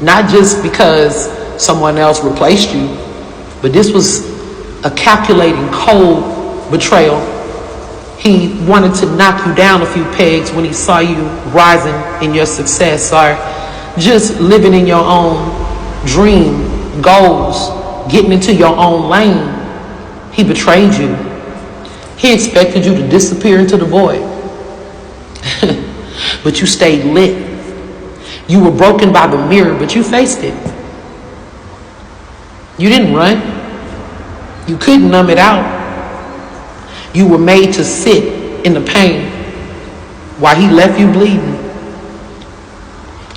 Not just because someone else replaced you, but this was a calculating, cold betrayal. He wanted to knock you down a few pegs when he saw you rising in your success, or just living in your own dream, goals, getting into your own lane. He betrayed you. He expected you to disappear into the void. But you stayed lit. You were broken by the mirror, but you faced it. You didn't run. You couldn't numb it out. You were made to sit in the pain while he left you bleeding.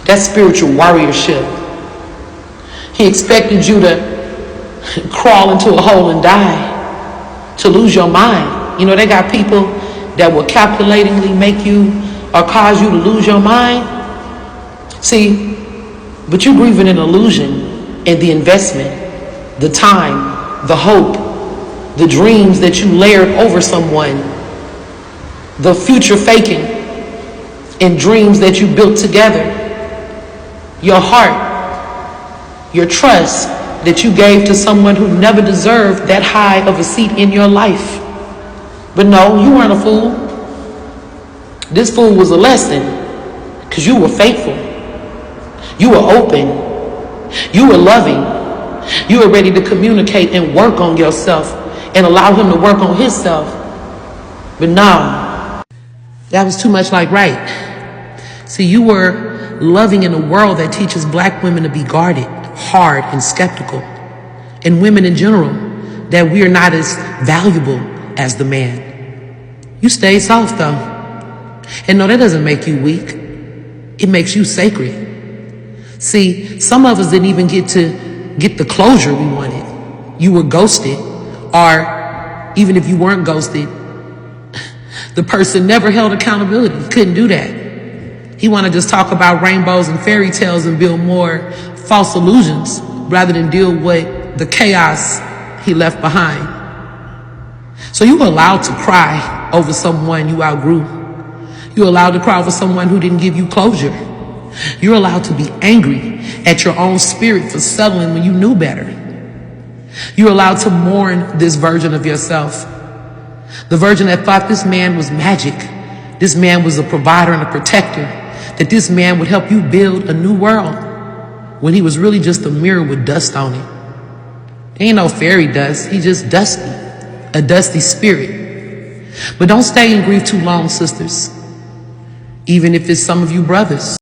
That's spiritual warriorship. He expected you to crawl into a hole and die, to lose your mind. You know, they got people that will calculatingly make you or cause you to lose your mind. See, but you're grieving an illusion and the investment, the time, the hope, the dreams that you layered over someone, the future faking and dreams that you built together, your heart, your trust that you gave to someone who never deserved that high of a seat in your life. But no, you weren't a fool. This fool was a lesson, because you were faithful. You were open. You were loving. You were ready to communicate and work on yourself and allow him to work on himself. But no, that was too much like right. See, you were loving in a world that teaches black women to be guarded, hard, and skeptical. And women in general, that we are not as valuable as the man. You stayed soft though. And no, that doesn't make you weak. It makes you sacred. See, some of us didn't even get to get the closure we wanted. You were ghosted, or even if you weren't ghosted, the person never held accountability. Couldn't do that. He wanted to just talk about rainbows and fairy tales and build more false illusions rather than deal with the chaos he left behind. So you were allowed to cry over someone you outgrew. You're allowed to cry over someone who didn't give you closure. You're allowed to be angry at your own spirit for settling when you knew better. You're allowed to mourn this version of yourself. The version that thought this man was magic. This man was a provider and a protector. That this man would help you build a new world, when he was really just a mirror with dust on it. Ain't no fairy dust. He just dusty. A dusty spirit. But don't stay in grief too long, sisters. Even if it's some of you brothers.